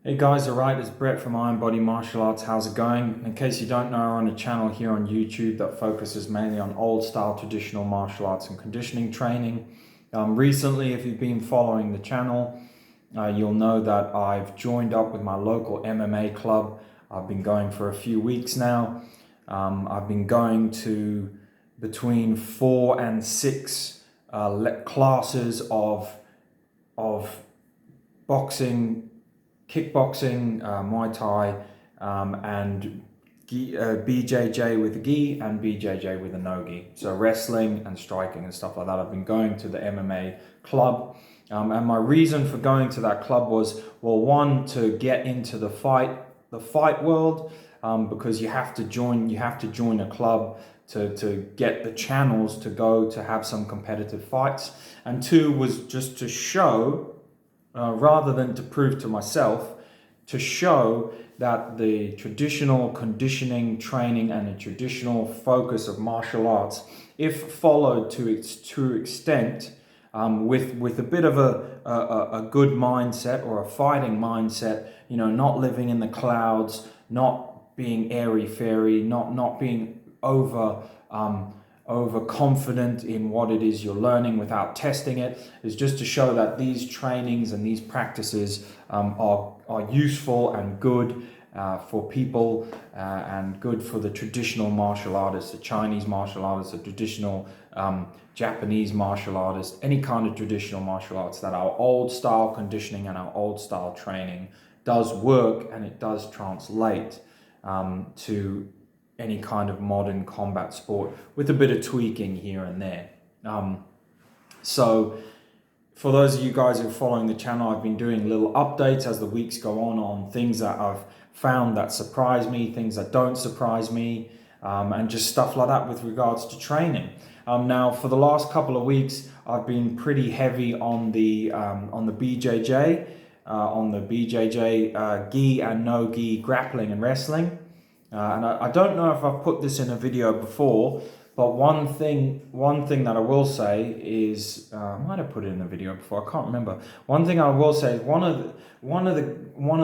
Hey guys, alright, it's Brett from Iron Body Martial Arts. How's it going? In case you don't know, we're on a channel here on YouTube that focuses mainly on old style traditional martial arts and conditioning training. Recently, if you've been following the channel, you'll know that I've joined up with my local MMA club. I've been going for a few weeks now. I've been going to between 4 and 6 classes of boxing, kickboxing, Muay Thai, and BJJ with a gi and BJJ with a no gi. So wrestling and striking and stuff like that. I've been going to the MMA club. And my reason for going to that club was, well, one, to get into the fight world, because you have to join a club to get the channels to go to have some competitive fights. And two was just to show, rather than to prove to myself, to show that the traditional conditioning training and the traditional focus of martial arts, if followed to its true extent, with a bit of a good mindset or a fighting mindset, not living in the clouds, not being airy-fairy, not being overconfident in what it is you're learning without testing it, is just to show that these trainings and these practices are useful and good for people, and good for the traditional martial artists, the Chinese martial artists, the traditional Japanese martial artists, any kind of traditional martial arts, that our old style conditioning and our old style training does work, and it does translate to any kind of modern combat sport with a bit of tweaking here and there. So for those of you guys who are following the channel, I've been doing little updates as the weeks go on things that I've found that surprise me, things that don't surprise me, and just stuff like that with regards to training. Now, for the last couple of weeks, I've been pretty heavy on the BJJ, gi and no gi grappling and wrestling. And I don't know if I've put this in a video before, but one thing that I will say is, I might have put it in a video before, I can't remember. One thing I will say is one of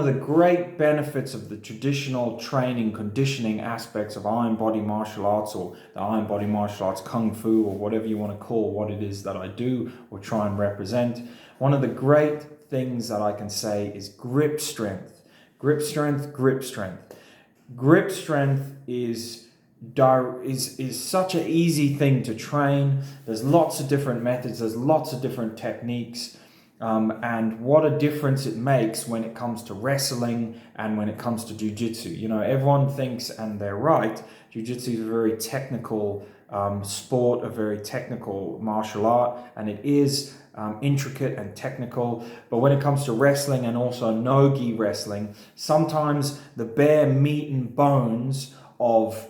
the great benefits of the traditional training, conditioning aspects of Iron Body Martial Arts, or the Iron Body Martial Arts Kung Fu, or whatever you want to call what it is that I do or try and represent. One of the great things that I can say is grip strength. Grip strength, grip strength. Grip strength is such an easy thing to train. There's lots of different methods, there's lots of different techniques, and what a difference it makes when it comes to wrestling and when it comes to jiu-jitsu. Everyone thinks, and they're right, jiu-jitsu is a very technical sport, a very technical martial art, and it is intricate and technical. But when it comes to wrestling, and also no-gi wrestling, sometimes the bare meat and bones of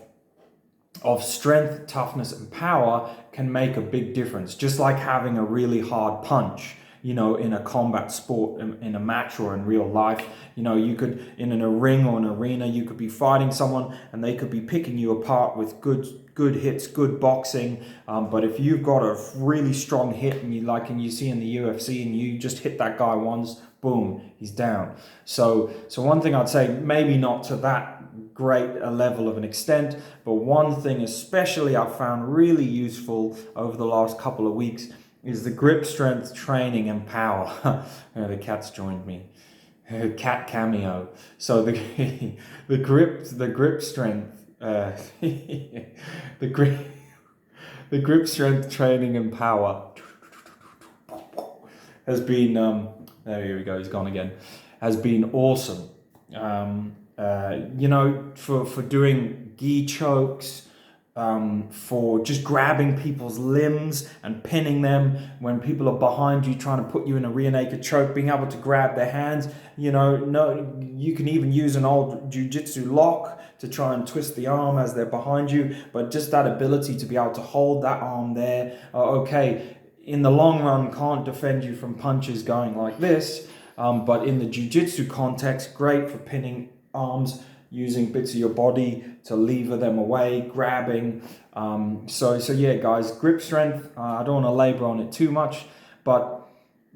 strength, toughness, and power can make a big difference. Just like having a really hard punch, in a combat sport, in a match, or in real life. You could, in a ring or an arena, you could be fighting someone and they could be picking you apart with good hits, good boxing. But if you've got a really strong hit, and you see in the UFC, and you just hit that guy once, boom, he's down. So one thing I'd say, maybe not to that great a level of an extent, but one thing especially I've found really useful over the last couple of weeks is the grip strength training and power. The cat's joined me. Cat cameo. So the grip strength, the grip strength training and power has been there we go, he's gone again. Has been awesome. For doing gi chokes, for just grabbing people's limbs and pinning them when people are behind you trying to put you in a rear naked choke, being able to grab their hands. You can even use an old jiu-jitsu lock to try and twist the arm as they're behind you, but just that ability to be able to hold that arm there, in the long run can't defend you from punches going like this, but in the jiu-jitsu context, great for pinning arms, using bits of your body to lever them away, grabbing. So yeah, guys, grip strength, I don't want to labor on it too much, but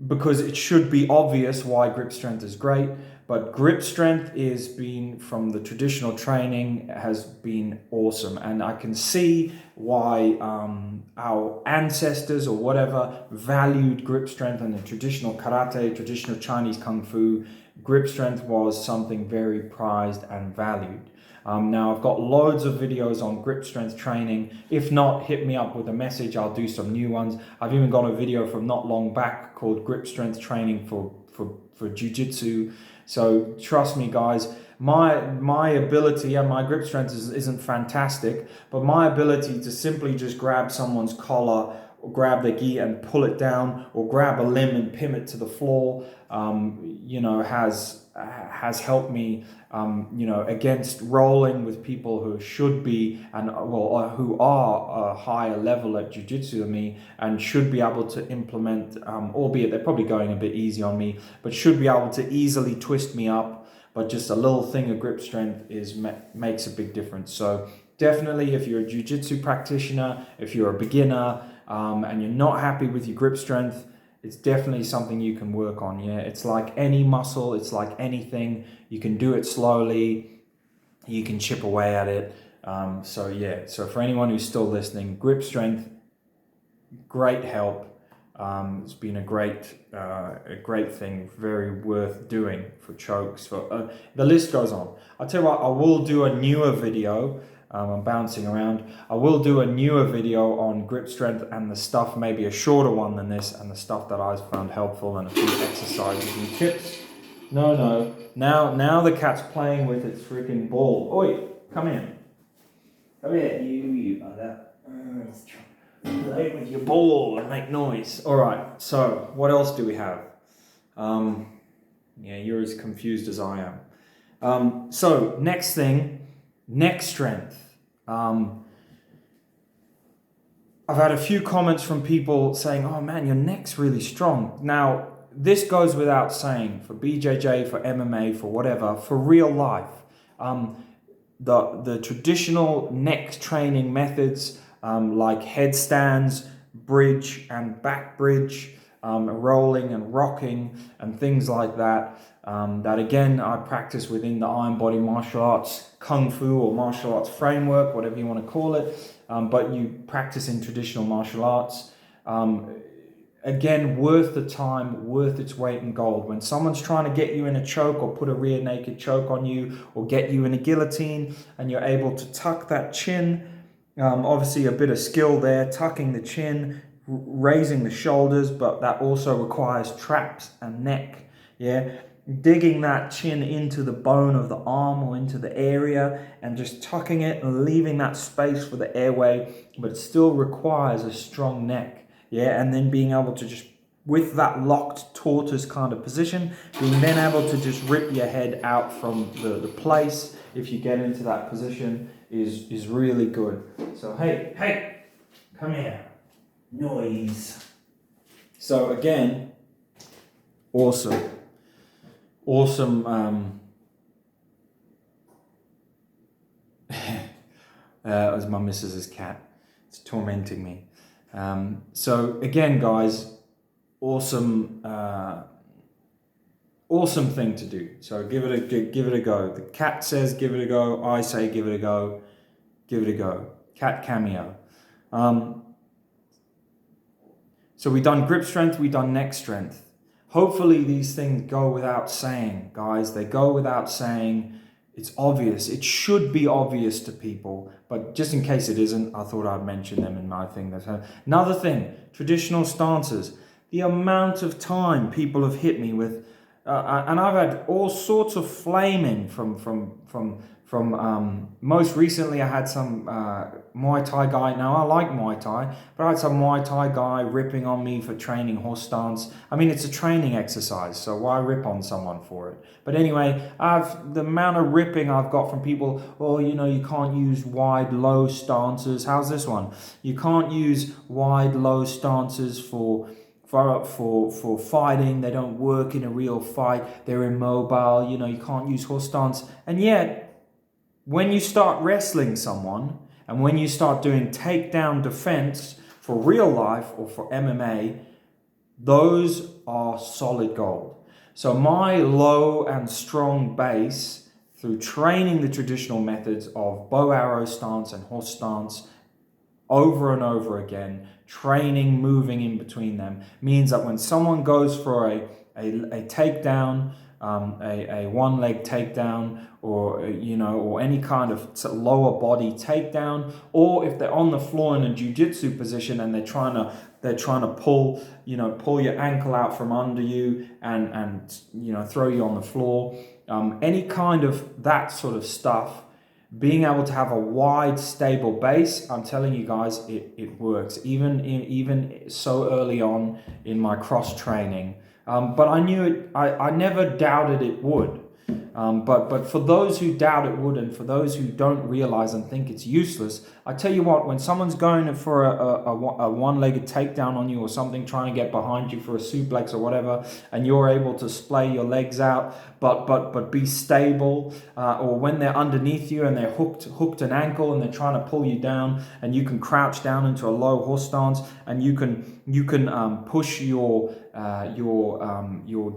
because it should be obvious why grip strength is great, but grip strength is been from the traditional training has been awesome, and I can see why our ancestors or whatever valued grip strength, and the traditional karate, traditional Chinese kung fu, grip strength was something very prized and valued. Now I've got loads of videos on grip strength training. If not, hit me up with a message. I'll do some new ones. I've even got a video from not long back called grip strength training for jiu-jitsu. So trust me, guys, my ability and my grip strength isn't fantastic, but my ability to simply just grab someone's collar or grab their gi and pull it down, or grab a limb and pin it to the floor, you know, has helped me, you know, against rolling with people who should be, and well, who are a higher level at jiu-jitsu than me, and should be able to implement, albeit they're probably going a bit easy on me, but should be able to easily twist me up. But just a little thing of grip strength makes a big difference. So definitely, if you're a jiu-jitsu practitioner, if you're a beginner, and you're not happy with your grip strength, it's definitely something you can work on. Yeah, it's like any muscle, it's like anything. You can do it slowly, you can chip away at it. So yeah, so for anyone who's still listening, grip strength, great help. It's been a great thing, very worth doing for chokes. For the list goes on. I'll tell you what, I will do a newer video. I'm bouncing around. I will do a newer video on grip strength and the stuff, maybe a shorter one than this, and the stuff that I've found helpful, and a few exercises and tips. No. Now the cat's playing with its freaking ball. Oi, come here. Come here, you bugger. Play with your ball and make noise. All right. So what else do we have? Yeah, you're as confused as I am. So next thing. Neck strength. I've had a few comments from people saying, oh man, your neck's really strong. Now, this goes without saying for BJJ, for MMA, for whatever, for real life. The traditional neck training methods, like headstands, bridge and back bridge, rolling and rocking and things like that, that again I practice within the Iron Body martial arts, kung fu or martial arts framework, whatever you want to call it, but you practice in traditional martial arts. Again, worth the time, worth its weight in gold. When someone's trying to get you in a choke or put a rear naked choke on you, or get you in a guillotine, and you're able to tuck that chin, obviously a bit of skill there, tucking the chin, raising the shoulders, but that also requires traps and neck. Yeah, digging that chin into the bone of the arm or into the area and just tucking it and leaving that space for the airway, but it still requires a strong neck. Yeah, and then being able to just, with that locked tortoise kind of position, being then able to just rip your head out from the place if you get into that position is really good. So hey, come here. Noise. So again, awesome. That was my missus's cat. It's tormenting me. So again, guys, awesome thing to do. So give it a go. The cat says give it a go. I say give it a go. Give it a go. Cat cameo. So we've done grip strength, we've done neck strength. Hopefully these things go without saying, guys. They go without saying. It's obvious. It should be obvious to people, but just in case it isn't, I thought I'd mention them in my thing. Another thing, traditional stances. The amount of time people have hit me with, and I've had all sorts of flaming from most recently I had some Muay Thai guy. Now I like Muay Thai, but I had some Muay Thai guy ripping on me for training horse stance. I mean, it's a training exercise, so why rip on someone for it? But anyway, the amount of ripping I've got from people, oh, you know, you can't use wide low stances. How's this one? You can't use wide low stances for fighting. They don't work in a real fight. They're immobile. You know, you can't use horse stance. And yet, when you start wrestling someone and when you start doing takedown defense for real life or for MMA, those are solid gold. So my low and strong base, through training the traditional methods of bow arrow stance and horse stance over and over again, training, moving in between them, means that when someone goes for a takedown, a one-leg takedown, or or any kind of lower body takedown, or if they're on the floor in a jiu-jitsu position and they're trying to pull your ankle out from under you and throw you on the floor, any kind of that sort of stuff. Being able to have a wide, stable base, I'm telling you guys, it works. Even so early on in my cross training, but I knew it. I never doubted it would. But for those who doubt it would, and for those who don't realize and think it's useless, I tell you what, when someone's going for a one-legged takedown on you or something, trying to get behind you for a suplex or whatever, and you're able to splay your legs out, but be stable, or when they're underneath you and they're hooked an ankle and they're trying to pull you down, and you can crouch down into a low horse stance, and you can push your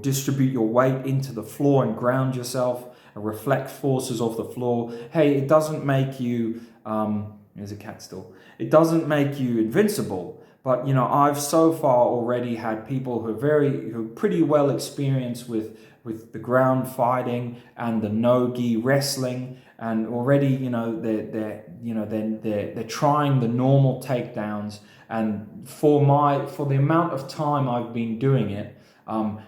distribute your weight into the floor and ground yourself and reflect forces off the floor. Hey, it doesn't make you there's a cat still. It doesn't make you invincible, but I've so far already had people who are pretty well experienced with the ground fighting and the no-gi wrestling, and already they're trying the normal takedowns. And for the amount of time I've been doing it, they're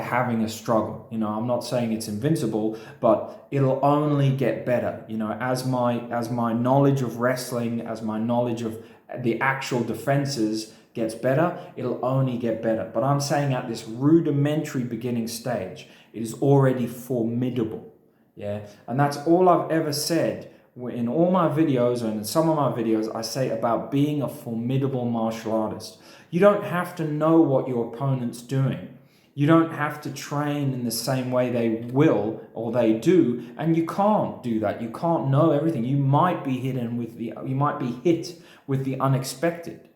having a struggle. I'm not saying it's invincible, but it'll only get better. As my knowledge of wrestling, as my knowledge of the actual defenses gets better, it'll only get better. But I'm saying at this rudimentary beginning stage, it is already formidable. Yeah, and that's all I've ever said. In all my videos, and in some of my videos, I say about being a formidable martial artist. You don't have to know what your opponent's doing. You don't have to train in the same way they will or they do, and you can't do that. You can't know everything. You might be hit with the unexpected.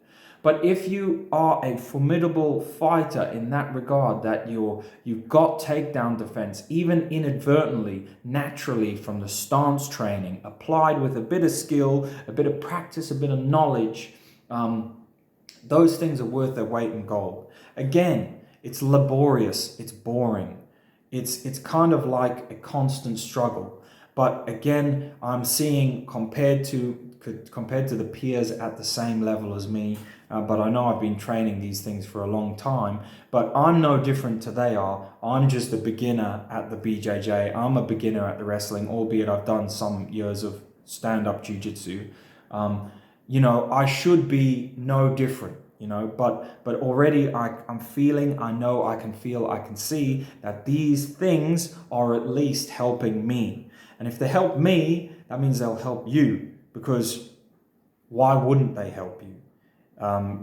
But if you are a formidable fighter in that regard, that you've got takedown defense, even inadvertently, naturally from the stance training, applied with a bit of skill, a bit of practice, a bit of knowledge, those things are worth their weight in gold. Again, it's laborious, it's boring, it's kind of like a constant struggle. But again, I'm seeing compared to the peers at the same level as me, but I know I've been training these things for a long time, but I'm no different to they are. I'm just a beginner at the BJJ. I'm a beginner at the wrestling, albeit I've done some years of stand-up jiu-jitsu. I should be no different, but already I'm feeling, I know, I can feel, I can see that these things are at least helping me. And if they help me, that means they'll help you, because why wouldn't they help you? I'm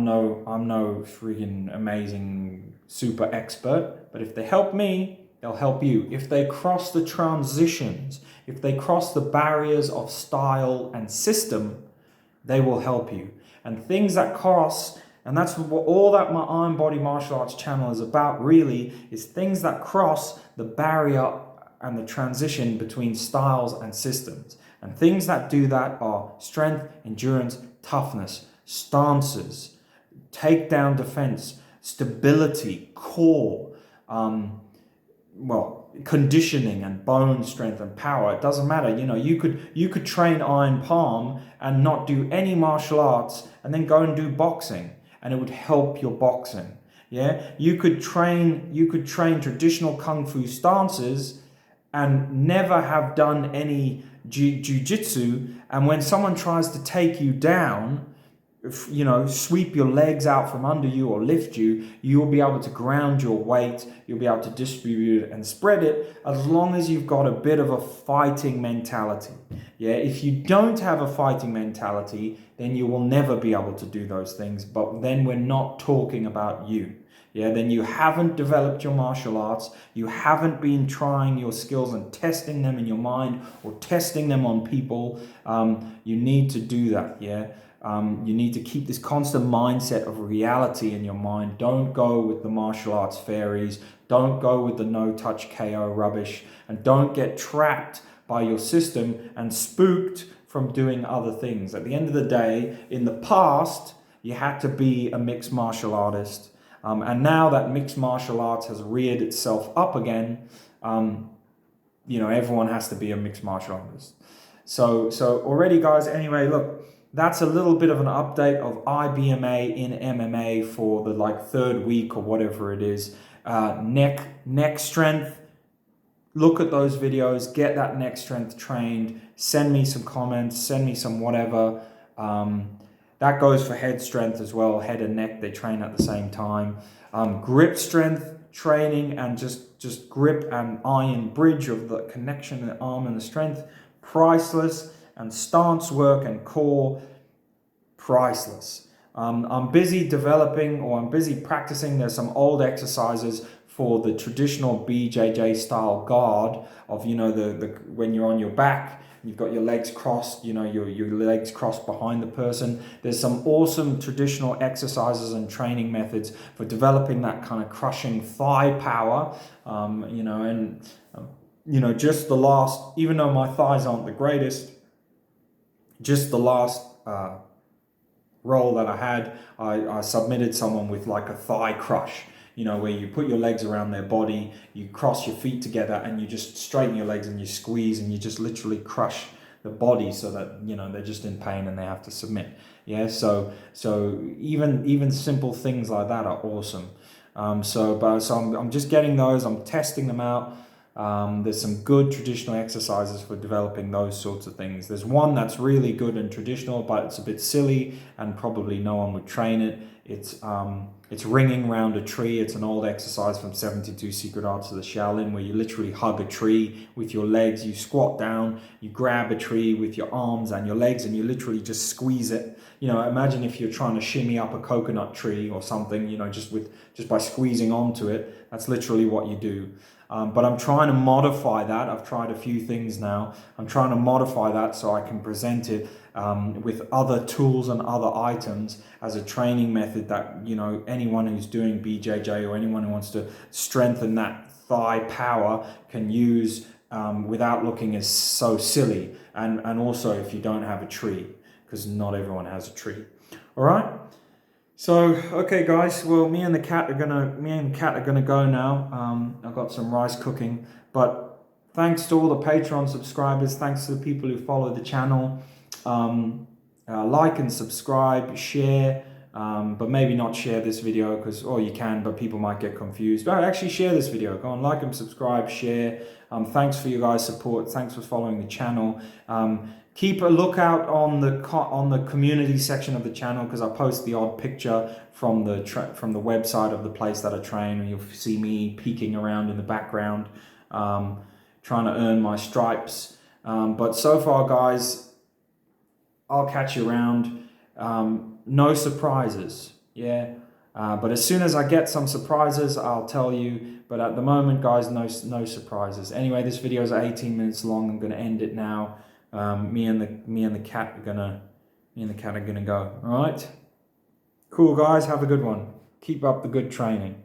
no freaking amazing super expert, but if they help me, they'll help you. If they cross the transitions, if they cross the barriers of style and system, they will help you. And things that cross, and that's what all that my Iron Body Martial Arts channel is about, really, is things that cross the barrier and the transition between styles and systems. And things that do that are strength, endurance, toughness, stances, takedown defense, stability, core, conditioning and bone strength and power. It doesn't matter. You could train iron palm and not do any martial arts and then go and do boxing, and it would help your boxing. Yeah, you could train traditional kung fu stances and never have done any jiu-jitsu, and when someone tries to take you down, sweep your legs out from under you or lift you, you'll be able to ground your weight, you'll be able to distribute it and spread it, as long as you've got a bit of a fighting mentality. Yeah, if you don't have a fighting mentality, then you will never be able to do those things, but then we're not talking about you. Yeah, then you haven't developed your martial arts, you haven't been trying your skills and testing them in your mind or testing them on people. You need to do that, yeah. You need to keep this constant mindset of reality in your mind. Don't go with the martial arts fairies. Don't go with the no-touch KO rubbish. And don't get trapped by your system and spooked from doing other things. At the end of the day, in the past, you had to be a mixed martial artist. And now that mixed martial arts has reared itself up again, everyone has to be a mixed martial artist. So already, guys, anyway, look, that's a little bit of an update of IBMA in MMA for the third week or whatever it is. Neck strength. Look at those videos, get that neck strength trained, send me some comments, send me some whatever. That goes for head strength as well. Head and neck, they train at the same time. Grip strength training and just grip and iron bridge of the connection of the arm and the strength, priceless. And stance work and core, priceless. I'm busy developing, or I'm busy practicing. There's some old exercises for the traditional BJJ style guard of, when you're on your back, you've got your legs crossed, your legs crossed behind the person. There's some awesome traditional exercises and training methods for developing that kind of crushing thigh power, just the last, even though my thighs aren't the greatest, just the last role that I had, I submitted someone with a thigh crush, where you put your legs around their body, you cross your feet together and you just straighten your legs and you squeeze and you just literally crush the body so that, they're just in pain and they have to submit. Yeah, so even simple things like that are awesome. So I'm just getting those, I'm testing them out. There's some good traditional exercises for developing those sorts of things. There's one that's really good and traditional, but it's a bit silly and probably no one would train it. It's ringing round a tree. It's an old exercise from 72 Secret Arts of the Shaolin, where you literally hug a tree with your legs. You squat down, you grab a tree with your arms and your legs, and you literally just squeeze it. Imagine if you're trying to shimmy up a coconut tree or something, just by squeezing onto it. That's literally what you do. But I'm trying to modify that. I've tried a few things now. I'm trying to modify that so I can present it with other tools and other items as a training method that, anyone who's doing BJJ or anyone who wants to strengthen that thigh power can use without looking as so silly. And also if you don't have a tree, because not everyone has a tree. All right. So, okay guys, well, me and the cat are gonna go now. I've got some rice cooking, but thanks to all the Patreon subscribers, thanks to the people who follow the channel. Like and subscribe, share, but maybe not share this video or you can, but people might get confused. But actually share this video, go on, like and subscribe, share. Thanks for you guys' support, thanks for following the channel. Keep a lookout on the community section of the channel, because I post the odd picture from the website of the place that I train, and you'll see me peeking around in the background, trying to earn my stripes. But so far, guys, I'll catch you around. No surprises, yeah. But as soon as I get some surprises, I'll tell you. But at the moment, guys, no surprises. Anyway, this video is 18 minutes long. I'm going to end it now. Me and the cat are gonna go. All right, cool guys, have a good one. Keep up the good training.